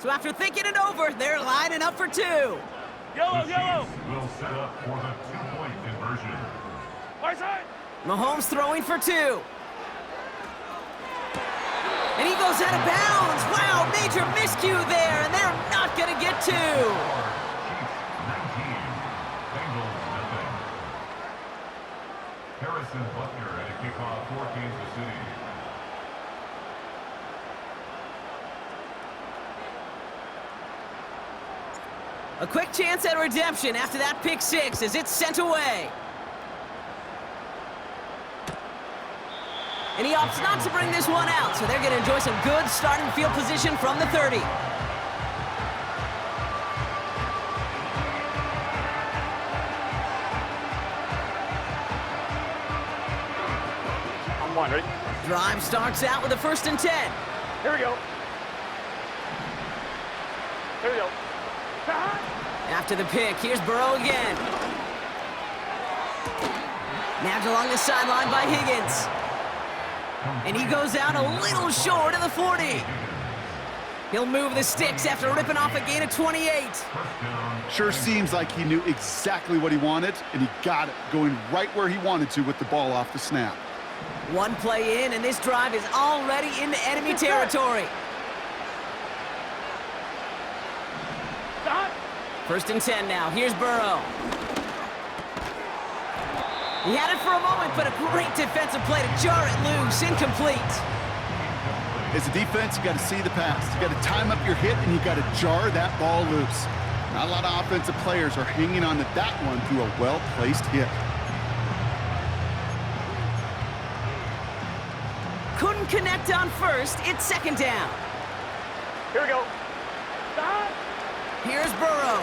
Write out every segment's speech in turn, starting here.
So after thinking it over, they're lining up for two. Yellow, yellow. Will set up for the two-point conversion. Right side. Mahomes throwing for two. And he goes out of bounds. Wow, major miscue there, and they're not going to get two. Chiefs 19, Bengals nothing. Harrison Butker at a kickoff for Kansas City. A quick chance at redemption after that pick six as it's sent away. And he opts not to bring this one out, so they're going to enjoy some good starting field position from the 30. On one, ready? Drive starts out with a 1st and 10. Here we go. Here we go. After the pick, here's Burrow again. Nabbed along the sideline by Higgins. And he goes out a little short of the 40. He'll move the sticks after ripping off a gain of 28. Sure seems like he knew exactly what he wanted, and he got it, going right where he wanted to with the ball off the snap. One play in, and this drive is already into enemy territory. 1st and 10 now. Here's Burrow. He had it for a moment, but a great defensive play to jar it loose. Incomplete. As a defense, you got to see the pass. You got to time up your hit, and you got to jar that ball loose. Not a lot of offensive players are hanging on to that one through a well-placed hit. Couldn't connect on 1st. It's 2nd down. Here we go. Here's Burrow.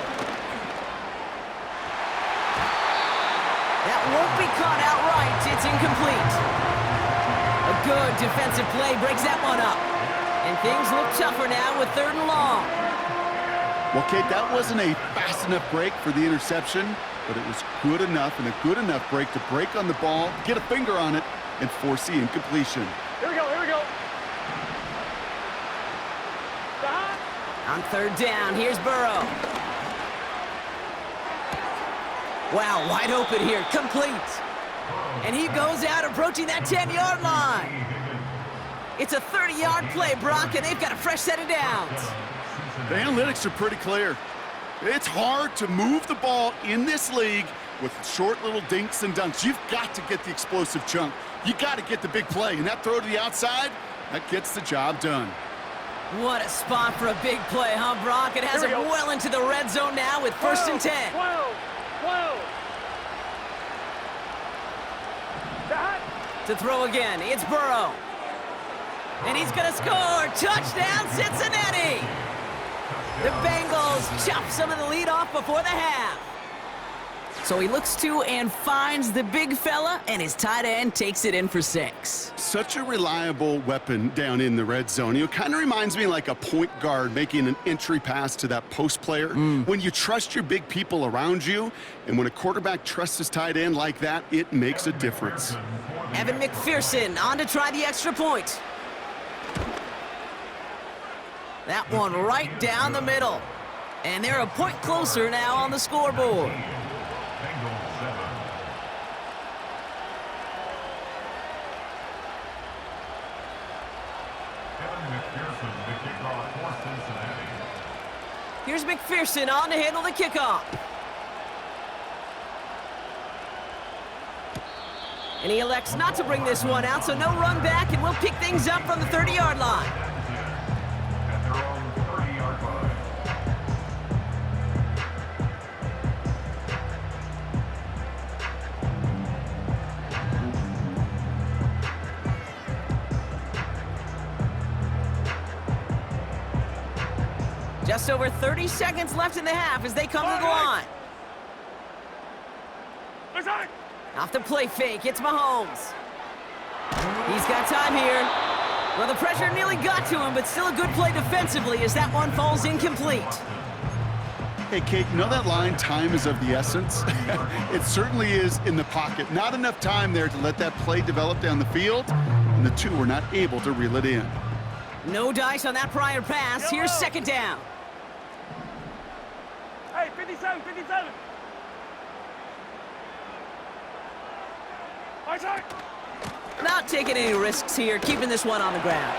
That won't be caught outright. It's incomplete. A good defensive play breaks that one up. And things look tougher now with 3rd and long. Well, Kate, that wasn't a fast enough break for the interception, but it was good enough and a good enough break to break on the ball, get a finger on it, and force the incompletion. Here we go, here we go. On 3rd down, here's Burrow. Wow, wide open here, complete. And he goes out approaching that 10-yard line. It's a 30-yard play, Brock, and they've got a fresh set of downs. The analytics are pretty clear. It's hard to move the ball in this league with short little dinks and dunks. You've got to get the explosive chunk. You got to get the big play, and that throw to the outside, that gets the job done. What a spot for a big play, huh, Brock? It has him well into the red zone now with 1st and 10. 12. To throw again, it's Burrow. And he's going to score. Touchdown, Cincinnati! The Bengals chop some of the lead off before the half. So he looks to and finds the big fella, and his tight end takes it in for 6. Such a reliable weapon down in the red zone. It kind of reminds me like a point guard making an entry pass to that post player. When you trust your big people around you, and when a quarterback trusts his tight end like that, it makes a difference. Evan McPherson on to try the extra point. That one right down the middle. And they're a point closer now on the scoreboard. Bengals 7. Evan McPherson, the kickoff for Cincinnati. Here's McPherson on to handle the kickoff. And he elects not to bring this one out, so no run back, and we'll pick things up from the 30-yard line. At their own 30-yard line. Just over 30 seconds left in the half as they come to the line. Off the play fake, it's Mahomes. He's got time here. Well, the pressure nearly got to him, but still a good play defensively as that one falls incomplete. Hey, Kate, you know that line, time is of the essence? It certainly is in the pocket. Not enough time there to let that play develop down the field, and the two were not able to reel it in. No dice on that prior pass. Here's second down. Hey, 57, 57. My side. Not taking any risks here, keeping this one on the ground.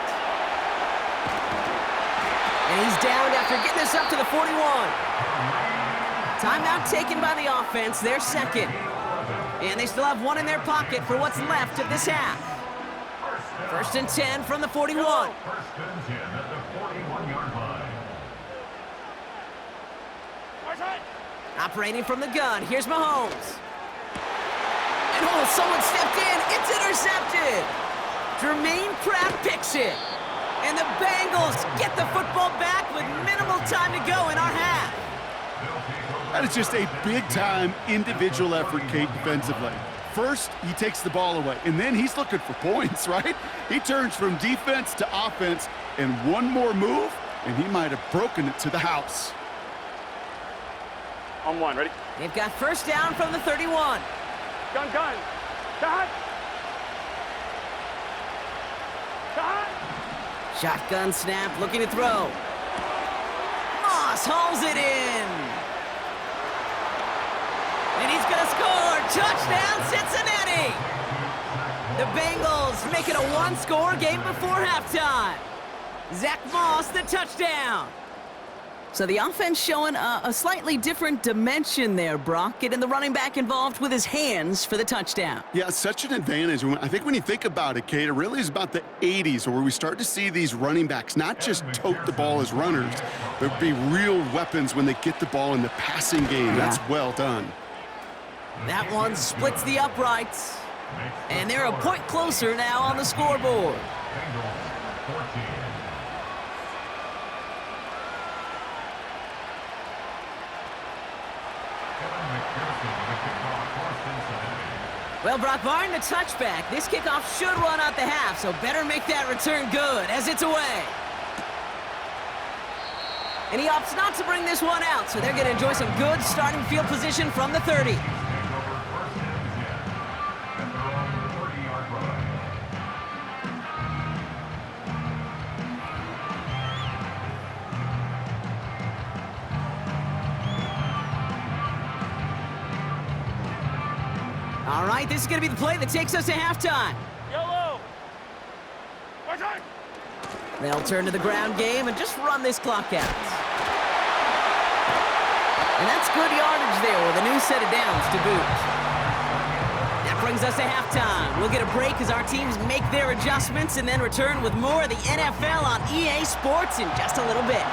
And he's downed after getting this up to the 41. Timeout taken by the offense, their second. And they still have one in their pocket for what's left of this half. First and 10 from the 41. First and 10 at the 41-yard line. My side. Operating from the gun, here's Mahomes. And oh, someone stepped in, it's intercepted. Jermaine Pratt picks it. And the Bengals get the football back with minimal time to go in our half. That is just a big-time individual effort, Kate, defensively. First, he takes the ball away, and then he's looking for points, right? He turns from defense to offense, and one more move, and he might have broken it to the house. On one, ready? They've got first down from the 31. Gun, gun. Gun. Gun. Shotgun snap, looking to throw. Moss hauls it in. And he's going to score. Touchdown, Cincinnati. The Bengals make it a one-score game before halftime. Zach Moss, the touchdown. So the offense showing a slightly different dimension there, Brock, getting the running back involved with his hands for the touchdown. Yeah, such an advantage. I think when you think about it, Kate, it really is about the 80s where we start to see these running backs not just tote the ball as runners, but be real weapons when they get the ball in the passing game. Yeah. That's well done. That one splits the uprights. And they're a point closer now on the scoreboard. Bengals 14. Well, Brock, barring the touchback, this kickoff should run out the half, so better make that return good as it's away. And he opts not to bring this one out, so they're going to enjoy some good starting field position from the 30. All right, this is going to be the play that takes us to halftime. Yellow. My side. They'll turn to the ground game and just run this clock out. And that's good yardage there with a new set of downs to boot. That brings us to halftime. We'll get a break as our teams make their adjustments and then return with more of the NFL on EA Sports in just a little bit.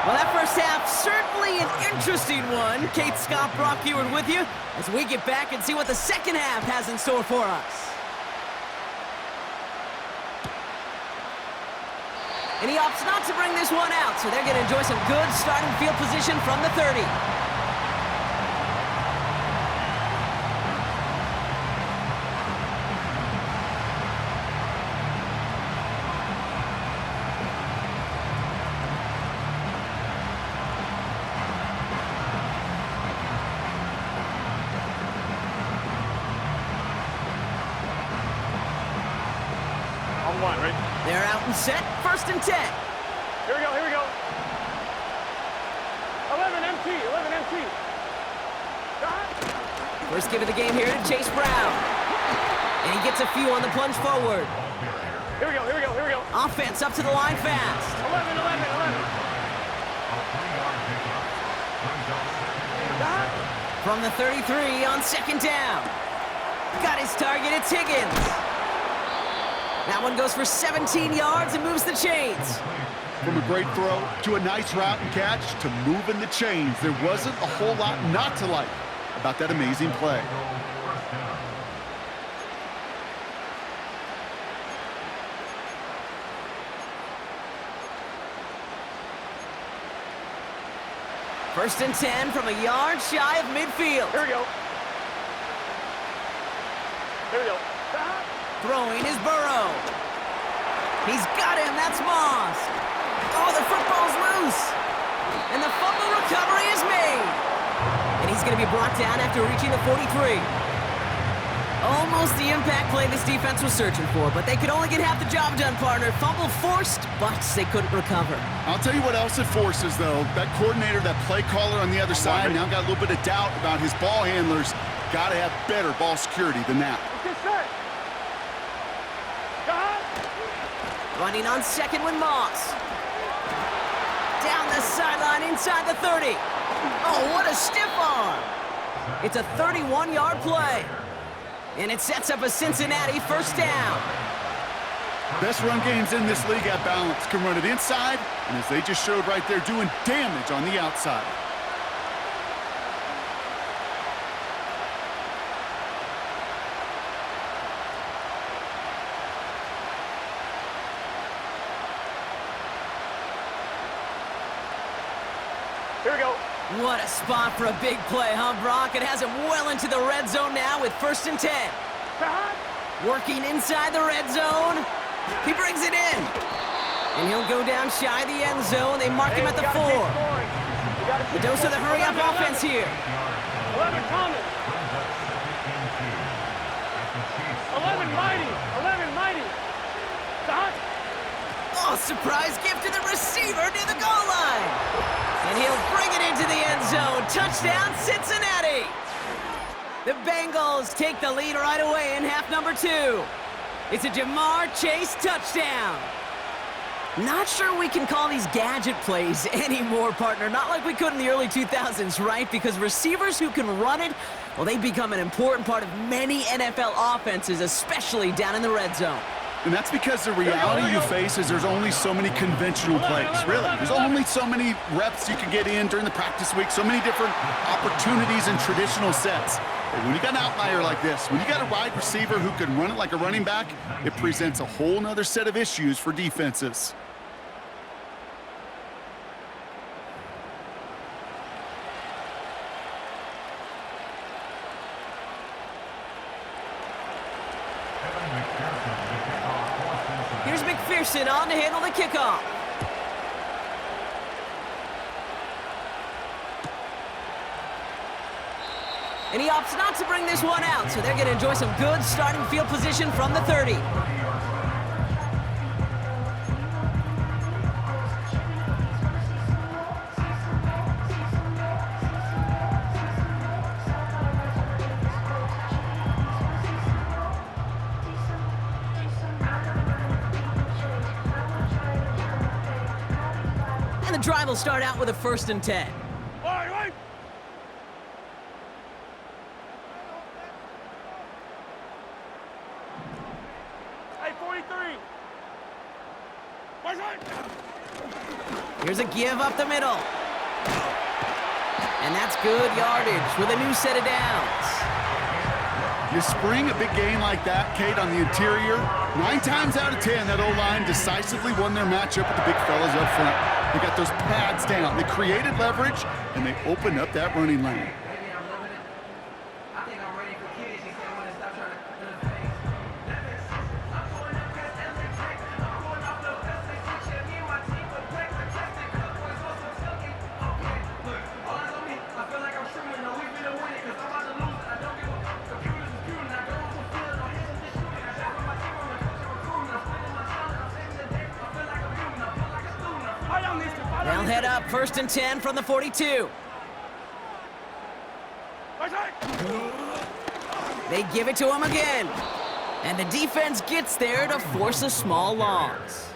Well, that first half, certainly an interesting one. Kate, Scott, Brock Eward with you as we get back and see what the second half has in store for us. And he opts not to bring this one out, so they're going to enjoy some good starting field position from the 30. On one, ready? They're out and set, first and 10. Here we go, here we go. 11 MT, 11 MT. Gun. First give of the game here to Chase Brown. And he gets a few on the plunge forward. Here we go, here we go, here we go. Offense up to the line fast. 11, 11, 11. Gun. From the 33 on second down. Got his target, it's Higgins. That one goes for 17 yards and moves the chains. From a great throw to a nice route and catch to moving the chains, there wasn't a whole lot not to like about that amazing play. First and 10 from a yard shy of midfield. Here we go. Here we go. Gun. Throwing is Burrow. He's got him, that's Moss. Oh, the football's loose. And the fumble recovery is made. And he's going to be brought down after reaching the 43. Almost the impact play this defense was searching for, but they could only get half the job done, partner. Fumble forced, but they couldn't recover. I'll tell you what else it forces, though. That coordinator, that play caller on the other side, now got a little bit of doubt about his ball handlers. Got to have better ball security than that. Get set. Got. Running on second with Moss. Down the sideline inside the 30. Oh, what a stiff arm. It's a 31-yard play. And it sets up a Cincinnati first down. Best run games in this league at balance. Can run it inside, and as they just showed right there, doing damage on the outside. Here we go. What a spot for a big play, huh, Brock? It has him well into the red zone now with 1st and 10. Behind. Working inside the red zone. He brings it in. And he'll go down shy of the end zone. They mark him at the 4. The dose of the hurry-up offense here. 11 Thomas. 11 Mighty. 11 Mighty. Behind. Oh, surprise gift to the receiver near the goal line. And he'll bring it into the end zone. Touchdown, Cincinnati. The Bengals take the lead right away in half number 2. It's a Jamar Chase touchdown. Not sure we can call these gadget plays anymore, partner. Not like we could in the early 2000s, right? Because receivers who can run it, well, they become an important part of many NFL offenses, especially down in the red zone. And that's because the reality you face is there's only so many conventional plays, really. There's only so many reps you can get in during the practice week, so many different opportunities and traditional sets. But when you got an outlier like this, when you got a wide receiver who can run it like a running back, it presents a whole nother set of issues for defenses. Here's McPherson on to handle the kickoff. And he opts not to bring this one out, so they're going to enjoy some good starting field position from the 30. And the drive will start out with a 1st and 10. Wait. Hey, 43. Watch right. Here's a give up the middle. And that's good yardage with a new set of downs. You spring a big game like that, Kate, on the interior, 9 times out of 10, that O-line decisively won their matchup with the big fellas up front. They got those pads down. They created leverage, and they opened up that running lane. They'll head up 1st and 10 from the 42. Watch right. They give it to him again. And the defense gets there to force a small loss.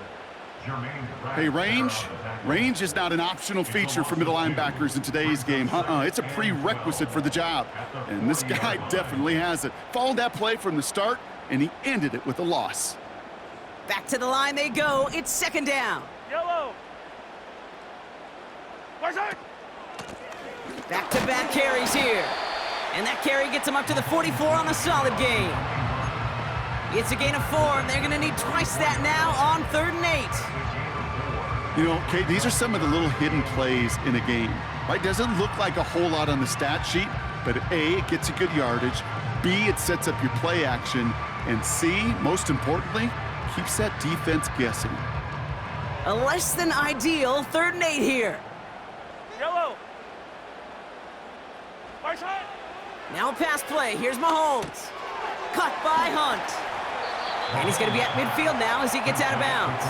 Hey, range is not an optional feature for middle linebackers in today's game. It's a prerequisite for the job. And this guy definitely has it. Followed that play from the start, and he ended it with a loss. Back to the line they go. It's 2nd down. Yellow. Watch right. Back-to-back carries here. And that carry gets him up to the 44 on the solid gain. It's a gain of 4, and they're going to need twice that now on 3rd and 8. You know, Kate, these are some of the little hidden plays in a game, right? Doesn't look like a whole lot on the stat sheet, but A, it gets you good yardage, B, it sets up your play action, and C, most importantly, keeps that defense guessing. A less than ideal 3rd and 8 here. Yellow. Watch right. Now a pass play. Here's Mahomes. Cut by Hunt. And he's going to be at midfield now as he gets out of bounds.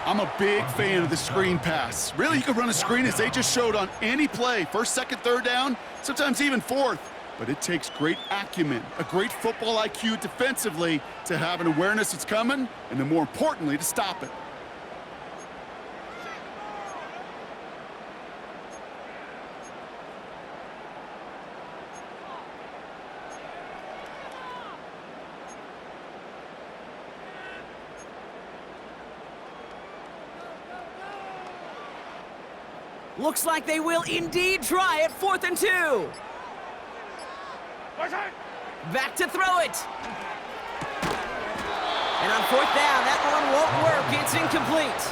I'm a big fan of the screen pass. Really, you can run a screen as they just showed on any play. First, second, third down, sometimes even fourth. But it takes great acumen, a great football IQ defensively to have an awareness it's coming, and then more importantly, to stop it. Looks like they will indeed try it. 4th and 2. Back to throw it. And on 4th down, that one won't work. It's incomplete.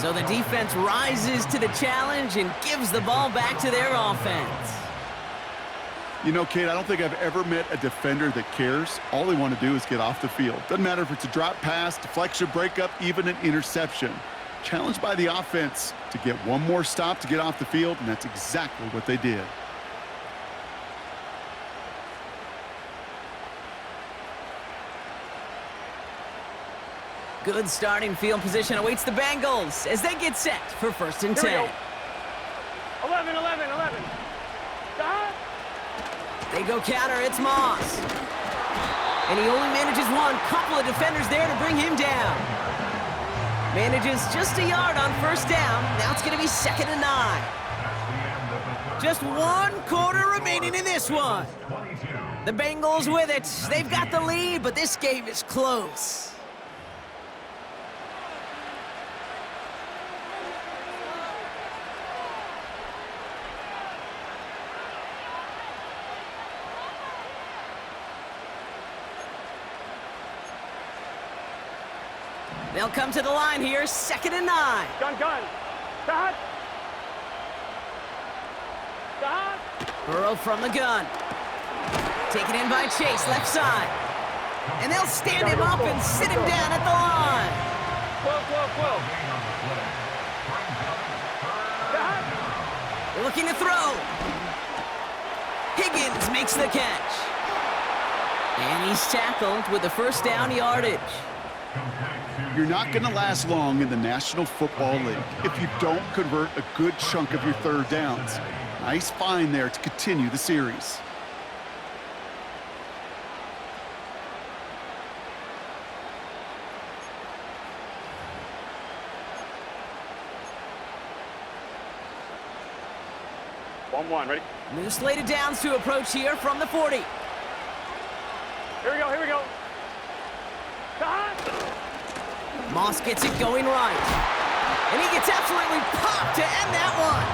So the defense rises to the challenge and gives the ball back to their offense. You know, Kate, I don't think I've ever met a defender that cares. All they want to do is get off the field. Doesn't matter if it's a drop pass, deflection, breakup, even an interception. Challenged by the offense to get one more stop to get off the field, and that's exactly what they did. Good starting field position awaits the Bengals as they get set for 1st and 10. 11. They go counter, it's Moss. And he only manages one. Couple of defenders there to bring him down. Manages just a yard on 1st down. Now it's going to be 2nd and 9. Just 1 quarter remaining in this one. The Bengals with it. They've got the lead, but this game is close. They'll come to the line here, 2nd and 9. Gun. Stop. Burrow from the gun. Taken in by Chase, left side. And they'll stand him up and sit him down at the line. 12. Looking to throw. Higgins makes the catch. And he's tackled with the 1st down yardage. You're not going to last long in the National Football League if you don't convert a good chunk of your 3rd downs. Nice find there to continue the series. One. Ready? New slated downs to approach here from the 40. Here we go. Moss gets it going right. And he gets absolutely popped to end that one.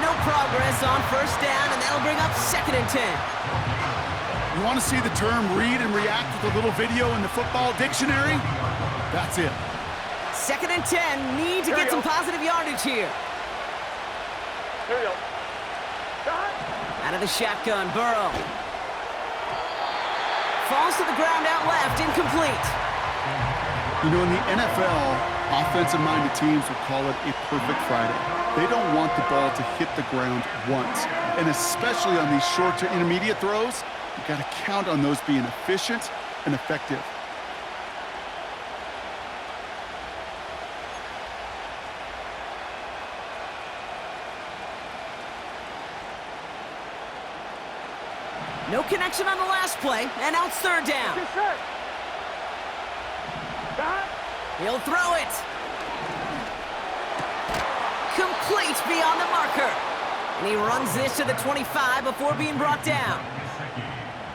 No progress on 1st down, and that'll bring up 2nd and 10. You want to see the term read and react with a little video in the football dictionary? That's it. 2nd and 10, need to get some positive yardage here. Here we go. Out of the shotgun, Burrow. Falls to the ground out left, incomplete. You know, in the NFL, offensive-minded teams will call it a perfect Friday. They don't want the ball to hit the ground once. And especially on these short to intermediate throws, you got to count on those being efficient and effective. No connection on the last play, and now it's 3rd down. He'll throw it. Complete beyond the marker. And he runs this to the 25 before being brought down.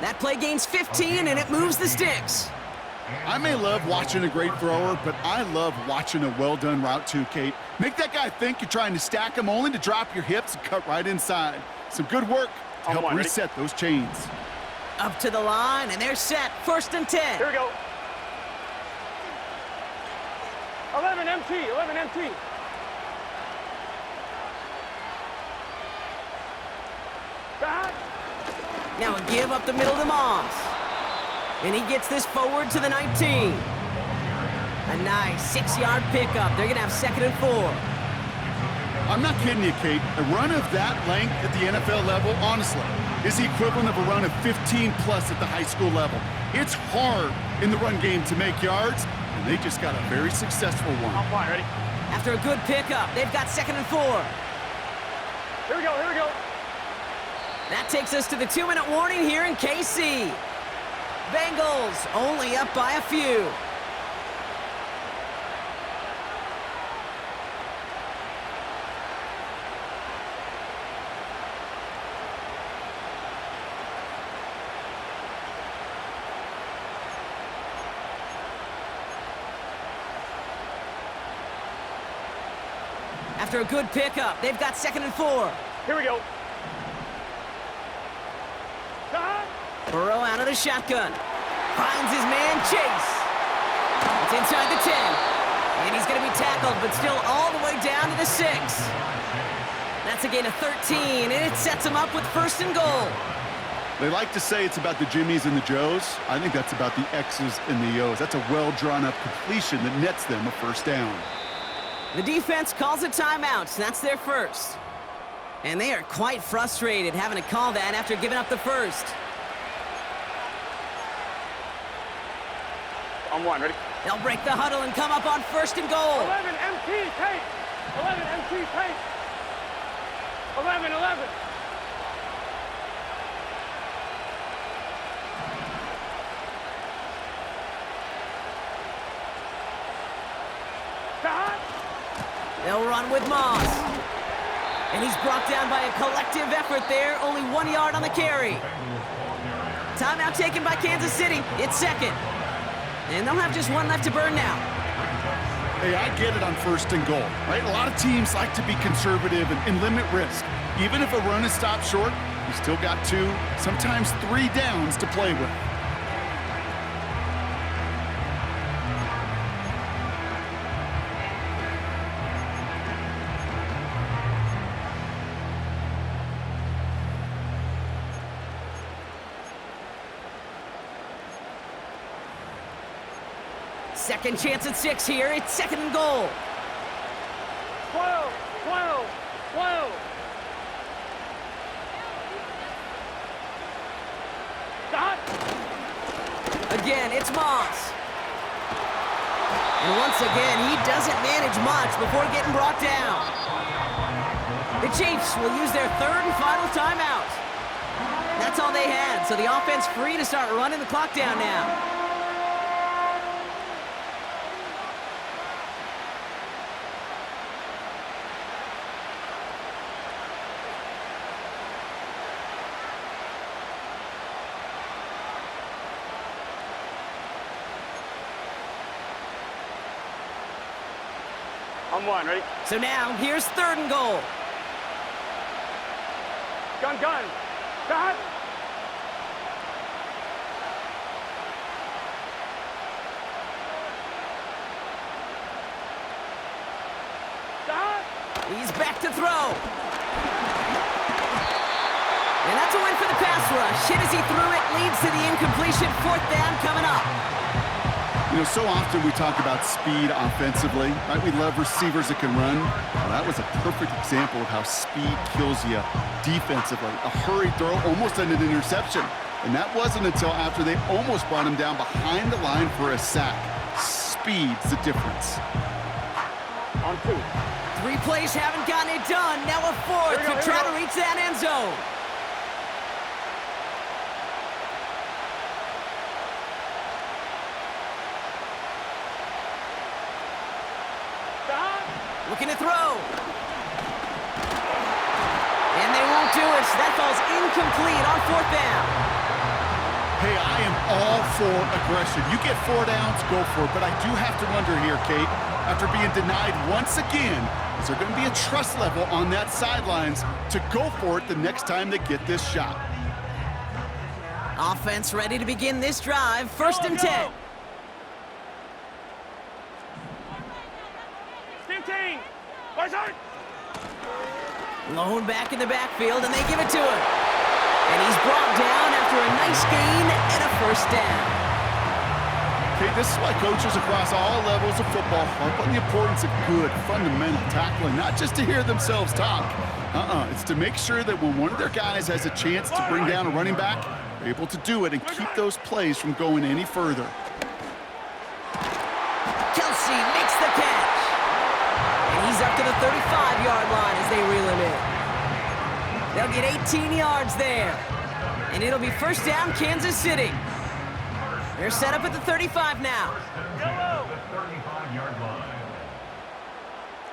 That play gains 15, and it moves the sticks. I may love watching a great thrower, but I love watching a well-done route too, Kate. Make that guy think you're trying to stack him only to drop your hips and cut right inside. Some good work to help reset those chains. Up to the line, and they're set. 1st and 10. Here we go. 11 MT. Now a give up the middle to Moss. And he gets this forward to the 19. A nice 6-yard pickup. They're going to have 2nd and 4. I'm not kidding you, Kate. A run of that length at the NFL level, honestly, is the equivalent of a run of 15-plus at the high school level. It's hard in the run game to make yards, and they just got a very successful one. On point, ready? After a good pickup, they've got 2nd and 4. Here we go, here we go. That takes us to the 2-minute warning here in KC. Bengals only up by a few. After a good pickup, they've got 2nd and 4. Here we go. Stop. Burrow out of the shotgun. Finds his man, Chase. It's inside the 10. And he's going to be tackled, but still all the way down to the 6. That's a gain of 13, and it sets him up with 1st and goal. They like to say it's about the Jimmies and the Joes. I think that's about the X's and the O's. That's a well-drawn-up completion that nets them a 1st down. The defense calls a timeout, so that's their 1st. And they are quite frustrated having to call that after giving up the 1st. On one, ready? They'll break the huddle and come up on 1st and goal. 11 MT, tape. 11 MT, tape. 11, 11. Stop. They'll run with Moss. And he's brought down by a collective effort there. Only 1 yard on the carry. Timeout taken by Kansas City. It's 2nd. And they'll have just 1 left to burn now. Hey, I get it on 1st and goal, right? A lot of teams like to be conservative and limit risk. Even if a run is stopped short, you still got 2, sometimes 3 downs to play with. Second chance at 6 here. It's 2nd and goal. 12, 12, 12. Stop. Again, it's Moss. And once again, he doesn't manage much before getting brought down. The Chiefs will use their 3rd and final timeout. That's all they had, so the offense free to start running the clock down now. On one, ready? So now, here's 3rd and goal. Gun, gun. Stop. Stop. He's back to throw. And that's a win for the pass rush. Hit as he threw it, leads to the incompletion. 4th down coming up. You know, so often we talk about speed offensively, right? We love receivers that can run. Well, that was a perfect example of how speed kills you defensively. A hurried throw, almost an interception. And that wasn't until after they almost brought him down behind the line for a sack. Speed's the difference. On 2. 3 plays haven't gotten it done. Now a 4th to try to reach that end zone. Looking to throw. And they won't do it. That fall's incomplete on 4th down. Hey, I am all for aggression. You get 4 downs, go for it. But I do have to wonder here, Kate, after being denied once again, is there going to be a trust level on that sidelines to go for it the next time they get this shot? Offense ready to begin this drive. 1st and 10. 15. Where's it? Lone back in the backfield, and they give it to him. And he's brought down after a nice gain and a 1st down. Okay, this is why coaches across all levels of football harp on the importance of good, fundamental tackling, not just to hear themselves talk. It's to make sure that when one of their guys has a chance to bring down a running back, they're able to do it and keep those plays from going any further. Kelsey makes the catch. And he's up to the 35-yard line as they reel him in. They'll get 18 yards there. And it'll be first down, Kansas City. They're set up at the 35 now. Yellow. The 35-yard line.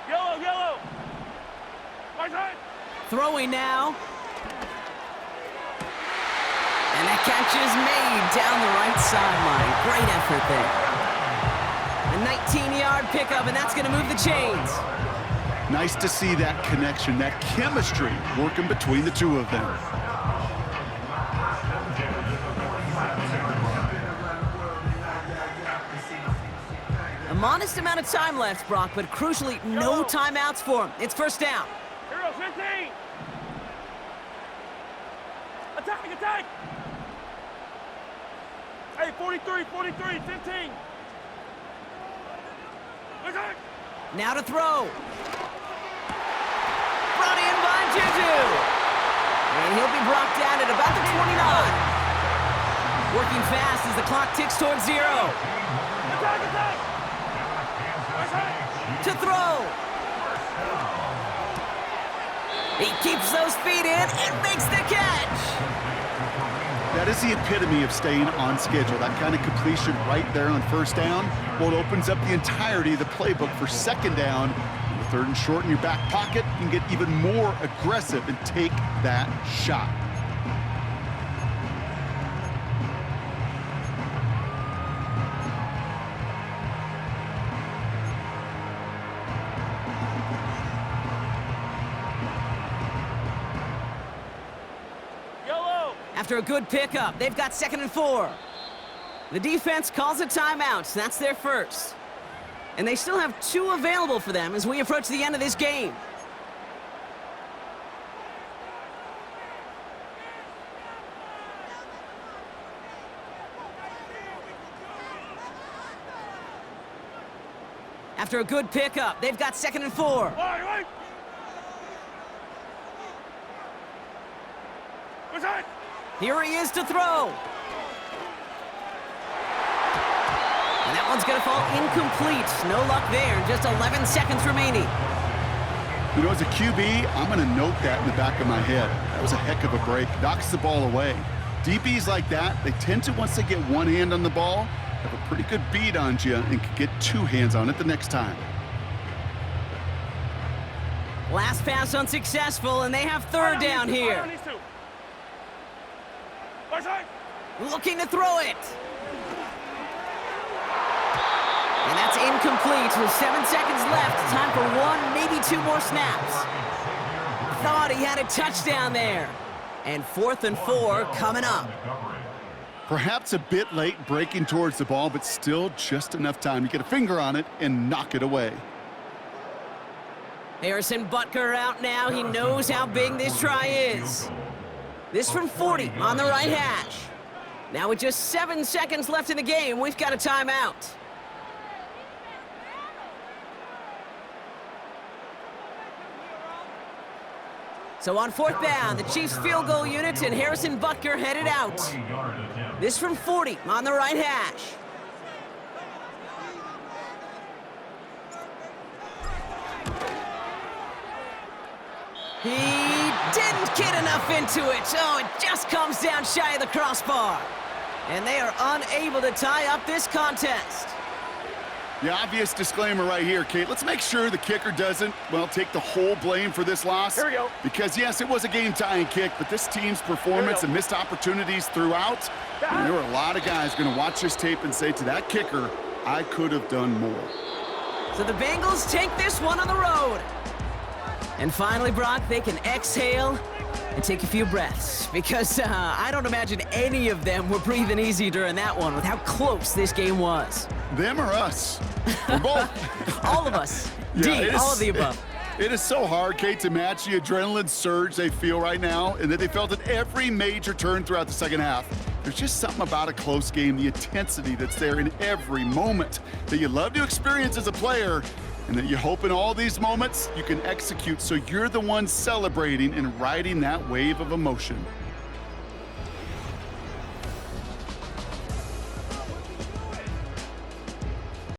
Yellow, yellow. Right side. Throwing now. And that catch is made down the right sideline. Great effort there. A 19-yard pickup, and that's going to move the chains. Nice to see that connection, that chemistry working between the two of them. A modest amount of time left, Brock, but crucially, no timeouts for him. It's first down. Hero 15. Attack, attack. Hey, 43, 15. Attack. Now to throw. Brought in by Juju. And he'll be brought down at about the 29. Working fast as the clock ticks towards 0. Attack, attack. To throw. He keeps those feet in and makes the catch. That is the epitome of staying on schedule. That kind of completion right there on first down. Well, it opens up the entirety of the playbook for second down. With third and short in your back pocket, you can get even more aggressive and take that shot. After a good pickup, they've got 2nd and 4. The defense calls a timeout. That's their first. And they still have 2 available for them as we approach the end of this game. After a good pickup, they've got 2nd and 4. Right. What's that? Here he is to throw. And that one's going to fall incomplete. No luck there. Just 11 seconds remaining. You know, as a QB, I'm going to note that in the back of my head. That was a heck of a break. Knocks the ball away. DBs like that, they tend to, once they get one hand on the ball, have a pretty good beat on you and can get 2 hands on it the next time. Last pass unsuccessful, and they have third down here. Looking to throw it. And that's incomplete with 7 seconds left. Time for 1, maybe 2 more snaps. Thought he had a touchdown there. And 4th and 4 coming up. Perhaps a bit late breaking towards the ball, but still just enough time to get a finger on it and knock it away. Harrison Butker out now. He knows how big this try is. This from 40 on the right hash. Now with just 7 seconds left in the game, we've got a timeout. So on 4th down, the Chiefs field goal unit and Harrison Butker headed out. This from 40 on the right hash. He didn't get enough into it. Oh, it just comes down shy of the crossbar. And they are unable to tie up this contest. The obvious disclaimer right here, Kate. Let's make sure the kicker doesn't, well, take the whole blame for this loss. Here we go. Because, yes, it was a game-tying kick, but this team's performance and missed opportunities throughout, and there were a lot of guys going to watch this tape and say to that kicker, I could have done more. So the Bengals take this one on the road. And finally, Brock, they can exhale and take a few breaths. Because I don't imagine any of them were breathing easy during that one with how close this game was. Them or us? We're both. All of us. Yeah, all of the above. It is so hard, Kate, to match the adrenaline surge they feel right now and that they felt at every major turn throughout the second half. There's just something about a close game, the intensity that's there in every moment that you love to experience as a player. And that you hope in all these moments you can execute so you're the one celebrating and riding that wave of emotion.